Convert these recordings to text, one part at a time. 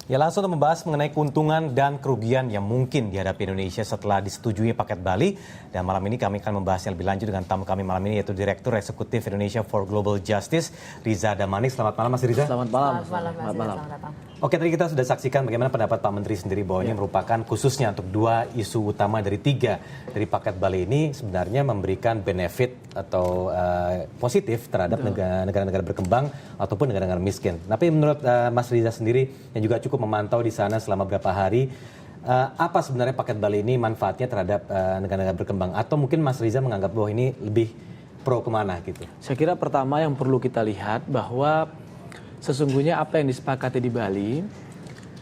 Ya, langsung untuk membahas mengenai keuntungan dan kerugian yang mungkin dihadapi Indonesia setelah disetujui paket Bali. Dan malam ini kami akan membahasnya lebih lanjut dengan tamu kami malam ini, yaitu Direktur Eksekutif Indonesia for Global Justice, Riza Damanik. Selamat malam, Mas Riza. Selamat malam. Selamat malam. Oke, tadi kita sudah saksikan bagaimana pendapat Pak Menteri sendiri bahwa ini merupakan khususnya untuk 2 isu utama dari 3 dari paket Bali ini sebenarnya memberikan benefit atau positif terhadap negara-negara berkembang ataupun negara-negara miskin. Tapi menurut Mas Riza sendiri yang juga cukup memantau di sana selama beberapa hari, apa sebenarnya paket Bali ini manfaatnya terhadap negara-negara berkembang? Atau mungkin Mas Riza menganggap bahwa ini lebih pro kemana gitu? Saya kira pertama yang perlu kita lihat bahwa sesungguhnya apa yang disepakati di Bali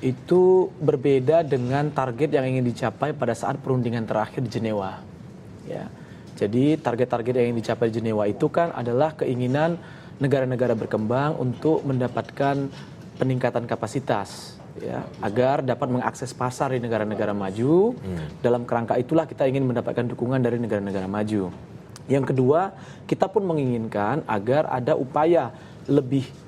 itu berbeda dengan target yang ingin dicapai pada saat perundingan terakhir di Jenewa. Ya. Jadi target-target yang ingin dicapai di Jenewa itu kan adalah keinginan negara-negara berkembang untuk mendapatkan peningkatan kapasitas, ya, agar dapat mengakses pasar di negara-negara maju. Dalam kerangka itulah kita ingin mendapatkan dukungan dari negara-negara maju. Yang kedua, kita pun menginginkan agar ada upaya lebih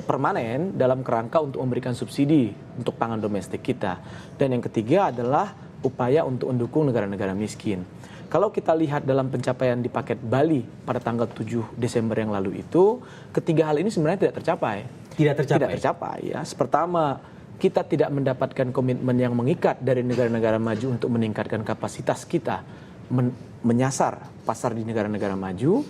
permanen dalam kerangka untuk memberikan subsidi untuk pangan domestik kita. Dan yang ketiga adalah upaya untuk mendukung negara-negara miskin. Kalau kita lihat dalam pencapaian di paket Bali pada tanggal 7 Desember yang lalu itu, ketiga hal ini sebenarnya tidak tercapai. Tidak tercapai, ya. Pertama, kita tidak mendapatkan komitmen yang mengikat dari negara-negara maju untuk meningkatkan kapasitas kita menyasar pasar di negara-negara maju.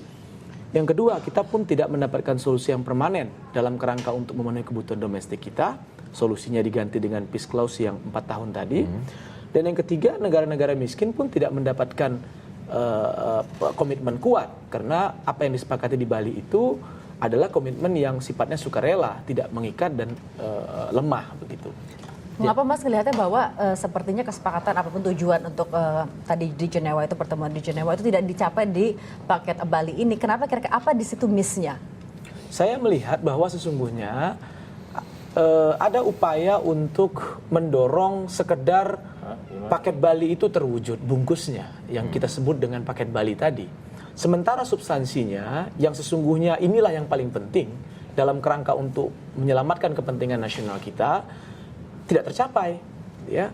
Yang kedua, kita pun tidak mendapatkan solusi yang permanen dalam kerangka untuk memenuhi kebutuhan domestik kita. Solusinya diganti dengan peace clause yang 4 tahun tadi. Dan yang ketiga, negara-negara miskin pun tidak mendapatkan komitmen kuat. Karena apa yang disepakati di Bali itu adalah komitmen yang sifatnya sukarela, tidak mengikat dan lemah begitu. Mengapa Mas melihatnya bahwa sepertinya kesepakatan apapun tujuan untuk tadi di Jenewa itu, pertemuan di Jenewa itu tidak dicapai di paket Bali ini? Kenapa, kira-kira apa di situ miss-nya? Saya melihat bahwa sesungguhnya ada upaya untuk mendorong sekedar paket Bali itu terwujud, bungkusnya yang kita sebut dengan paket Bali tadi. Sementara substansinya yang sesungguhnya inilah yang paling penting dalam kerangka untuk menyelamatkan kepentingan nasional kita tidak tercapai, ya.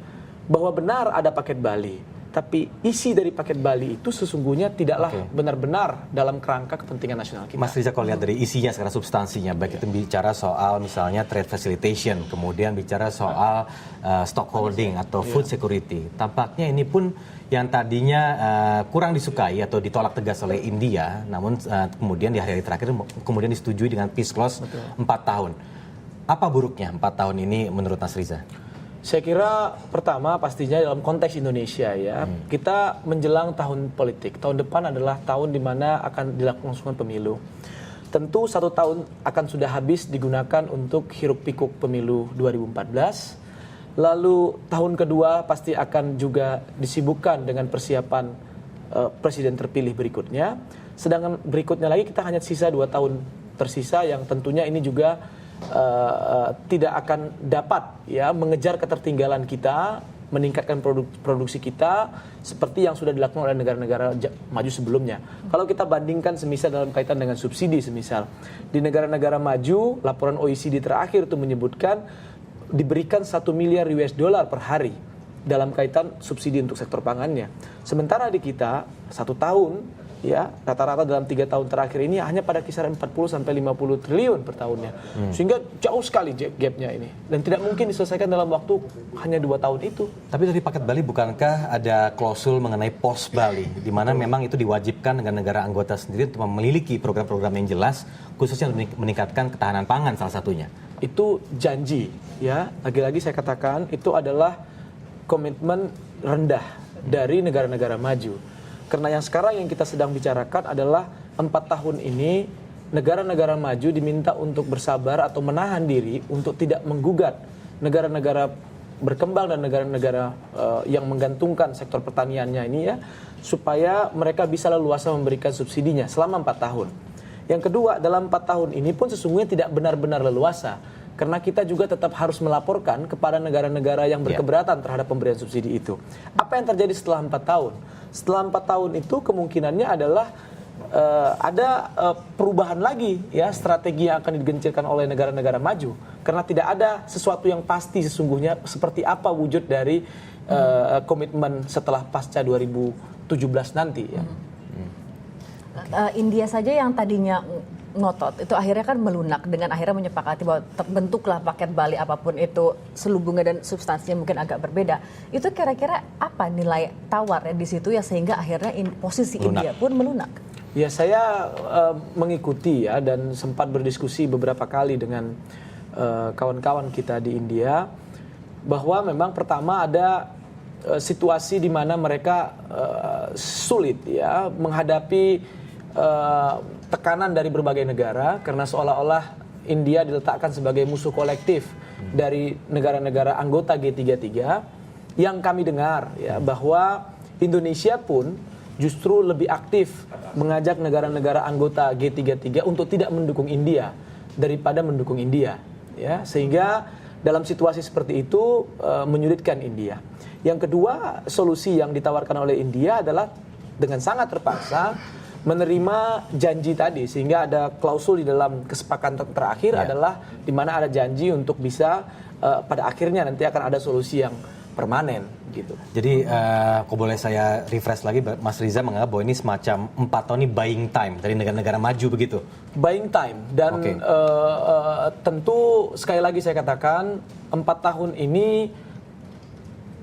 Bahwa benar ada paket Bali, tapi isi dari paket Bali itu sesungguhnya tidaklah benar-benar dalam kerangka kepentingan nasional kita. Mas Riza, kalau lihat dari isinya sekarang substansinya, baik itu bicara soal misalnya trade facilitation, kemudian bicara soal stockholding atau food security, tampaknya ini pun yang tadinya kurang disukai atau ditolak tegas oleh India, namun kemudian di hari-hari terakhir kemudian disetujui dengan peace clause 4 tahun. Apa buruknya 4 tahun ini menurut Mas Riza? Saya kira pertama pastinya dalam konteks Indonesia, ya, kita menjelang tahun politik. Tahun depan adalah tahun di mana akan dilangsungkan pemilu. Tentu 1 tahun akan sudah habis digunakan untuk hiruk pikuk pemilu 2014. Lalu tahun kedua pasti akan juga disibukkan dengan persiapan presiden terpilih berikutnya. Sedangkan berikutnya lagi kita hanya sisa 2 tahun tersisa yang tentunya ini juga tidak akan dapat, ya, mengejar ketertinggalan kita, meningkatkan produksi kita seperti yang sudah dilakukan oleh negara-negara maju sebelumnya. Kalau kita bandingkan semisal dalam kaitan dengan subsidi, semisal di negara-negara maju, laporan OECD terakhir itu menyebutkan diberikan 1 miliar US dollar per hari dalam kaitan subsidi untuk sektor pangannya. Sementara di kita 1 tahun, ya, rata-rata dalam 3 tahun terakhir ini hanya pada kisaran 40 sampai 50 triliun per tahunnya. Sehingga jauh sekali gapnya ini. Dan tidak mungkin diselesaikan dalam waktu hanya 2 tahun itu. Tapi dari paket Bali bukankah ada klausul mengenai pos Bali, di mana memang itu diwajibkan dengan negara anggota sendiri untuk memiliki program-program yang jelas, khususnya meningkatkan ketahanan pangan salah satunya? Itu janji, ya. Lagi-lagi saya katakan itu adalah komitmen rendah dari negara-negara maju. Karena yang sekarang yang kita sedang bicarakan adalah 4 tahun ini negara-negara maju diminta untuk bersabar atau menahan diri untuk tidak menggugat negara-negara berkembang dan negara-negara yang menggantungkan sektor pertaniannya ini, ya, supaya mereka bisa leluasa memberikan subsidinya selama 4 tahun. Yang kedua, dalam 4 tahun ini pun sesungguhnya tidak benar-benar leluasa. Karena kita juga tetap harus melaporkan kepada negara-negara yang berkeberatan terhadap pemberian subsidi itu. Apa yang terjadi setelah 4 tahun? Setelah 4 tahun itu kemungkinannya adalah ada perubahan lagi ya strategi yang akan digencirkan oleh negara-negara maju karena tidak ada sesuatu yang pasti sesungguhnya seperti apa wujud dari komitmen setelah pasca 2017 nanti ya. India saja yang tadinya ngotot itu akhirnya kan melunak dengan akhirnya menyepakati bahwa terbentuklah paket Bali apapun itu selubungnya dan substansinya mungkin agak berbeda. Itu kira-kira apa nilai tawar ya di situ ya sehingga akhirnya posisi India pun melunak? Ya saya mengikuti ya dan sempat berdiskusi beberapa kali dengan kawan-kawan kita di India bahwa memang pertama ada situasi di mana mereka sulit ya menghadapi tekanan dari berbagai negara karena seolah-olah India diletakkan sebagai musuh kolektif dari negara-negara anggota G33 yang kami dengar ya bahwa Indonesia pun justru lebih aktif mengajak negara-negara anggota G33 untuk tidak mendukung India daripada mendukung India ya sehingga dalam situasi seperti itu menyulitkan India. Yang kedua, solusi yang ditawarkan oleh India adalah dengan sangat terpaksa menerima janji tadi sehingga ada klausul di dalam kesepakatan terakhir adalah di mana ada janji untuk bisa pada akhirnya nanti akan ada solusi yang permanen gitu. Jadi kalau boleh saya refresh lagi, Mas Riza menganggap bahwa ini semacam 4 tahun ini buying time dari negara-negara maju begitu? Buying time dan tentu sekali lagi saya katakan 4 tahun ini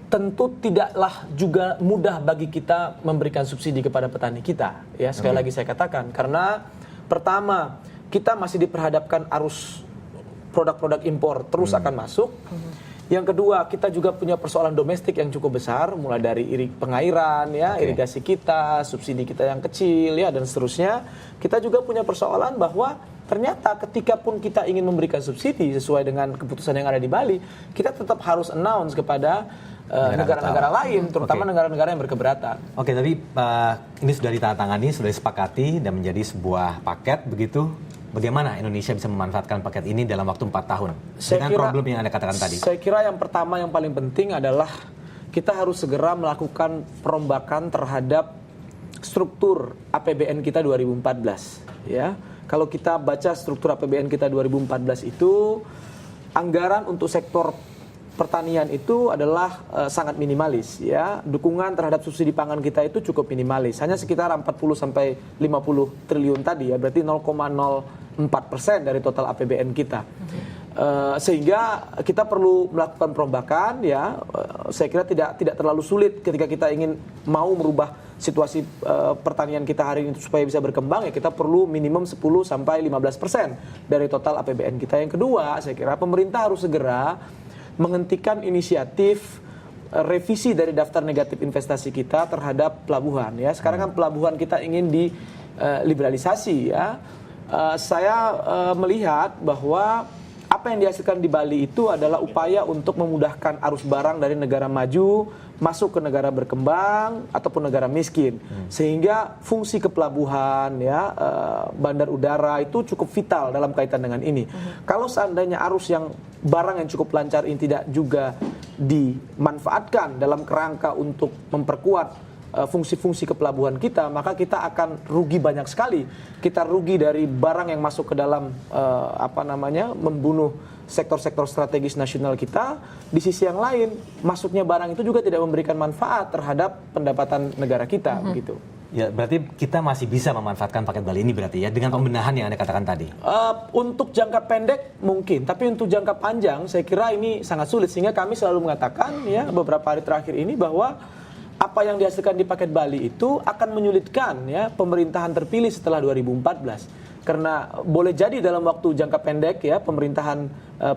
tentu tidaklah juga mudah bagi kita memberikan subsidi kepada petani kita ya sekali lagi saya katakan karena pertama kita masih diperhadapkan arus produk-produk impor terus akan masuk. Yang kedua kita juga punya persoalan domestik yang cukup besar mulai dari pengairan ya irigasi kita, subsidi kita yang kecil ya dan seterusnya. Kita juga punya persoalan bahwa ternyata ketika pun kita ingin memberikan subsidi sesuai dengan keputusan yang ada di Bali, kita tetap harus announce kepada negara-negara lain, terutama negara-negara yang berkeberatan. Oke, tapi ini sudah ditandatangani, sudah disepakati dan menjadi sebuah paket begitu. Bagaimana Indonesia bisa memanfaatkan paket ini dalam waktu 4 tahun dengan problem yang Anda katakan tadi? Saya kira yang pertama yang paling penting adalah kita harus segera melakukan perombakan terhadap struktur APBN kita 2014. Ya, kalau kita baca struktur APBN kita 2014 itu anggaran untuk sektor pertanian itu adalah sangat minimalis ya. Dukungan terhadap subsidi pangan kita itu cukup minimalis. Hanya sekitar 40 sampai 50 triliun tadi ya, berarti 0,04% dari total APBN kita. Sehingga kita perlu melakukan perombakan ya. Saya kira tidak terlalu sulit ketika kita ingin mau merubah situasi pertanian kita hari ini supaya bisa berkembang ya kita perlu minimum 10 sampai 15% dari total APBN kita. Yang kedua, saya kira pemerintah harus segera menghentikan inisiatif revisi dari daftar negatif investasi kita terhadap pelabuhan ya. Sekarang kan pelabuhan kita ingin diliberalisasi ya. Saya melihat bahwa apa yang dihasilkan di Bali itu adalah upaya untuk memudahkan arus barang dari negara maju masuk ke negara berkembang ataupun negara miskin, sehingga fungsi kepelabuhan ya bandar udara itu cukup vital dalam kaitan dengan ini. Kalau seandainya arus yang barang yang cukup lancar ini tidak juga dimanfaatkan dalam kerangka untuk memperkuat fungsi-fungsi kepelabuhan kita, maka kita akan rugi banyak sekali. Kita rugi dari barang yang masuk ke dalam membunuh sektor-sektor strategis nasional kita. Di sisi yang lain, masuknya barang itu juga tidak memberikan manfaat terhadap pendapatan negara kita, begitu. Ya, berarti kita masih bisa memanfaatkan paket Bali ini berarti ya dengan pembenahan yang Anda katakan tadi. Untuk jangka pendek mungkin, tapi untuk jangka panjang saya kira ini sangat sulit, sehingga kami selalu mengatakan ya beberapa hari terakhir ini bahwa apa yang dihasilkan di paket Bali itu akan menyulitkan ya pemerintahan terpilih setelah 2014. Karena boleh jadi dalam waktu jangka pendek ya pemerintahan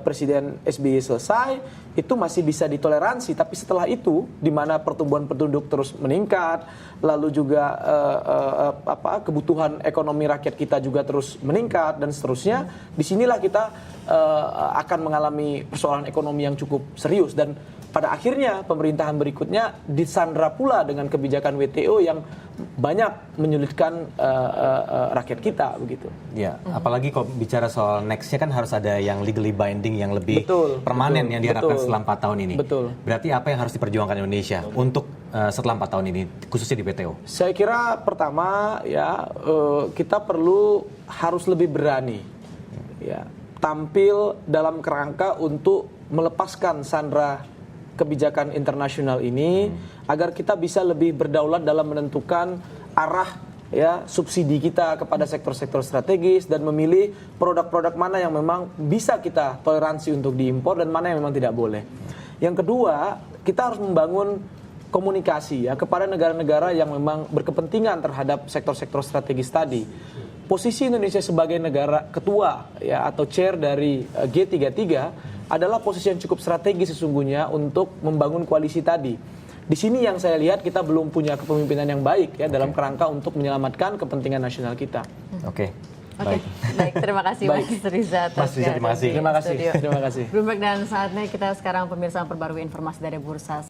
Presiden SBY selesai itu masih bisa ditoleransi, tapi setelah itu di mana pertumbuhan penduduk terus meningkat, lalu juga kebutuhan ekonomi rakyat kita juga terus meningkat dan seterusnya, disinilah kita akan mengalami persoalan ekonomi yang cukup serius dan pada akhirnya pemerintahan berikutnya disandra pula dengan kebijakan WTO yang banyak menyulitkan rakyat kita begitu. Ya, apalagi kalau bicara soal nextnya kan harus ada yang legally binding yang lebih permanen yang diharapkan setelah 4 tahun ini. Betul. Berarti apa yang harus diperjuangkan Indonesia untuk setelah 4 tahun ini, khususnya di PTO? Saya kira pertama ya kita harus lebih berani ya tampil dalam kerangka untuk melepaskan sandera kebijakan internasional ini agar kita bisa lebih berdaulat dalam menentukan arah ya subsidi kita kepada sektor-sektor strategis dan memilih produk-produk mana yang memang bisa kita toleransi untuk diimpor dan mana yang memang tidak boleh. Yang kedua, kita harus membangun komunikasi ya kepada negara-negara yang memang berkepentingan terhadap sektor-sektor strategis tadi. Posisi Indonesia sebagai negara ketua ya atau chair dari G33 adalah posisi yang cukup strategis sesungguhnya untuk membangun koalisi tadi. Di sini yang saya lihat kita belum punya kepemimpinan yang baik ya dalam kerangka untuk menyelamatkan kepentingan nasional kita. Oke. Oke, baik. Terima kasih Baik. Mas Riza. Mas Riza, terima kasih. Terima kasih. Studio. Terima kasih. Bloomberg dan saatnya kita sekarang pemirsa perbarui informasi dari bursa.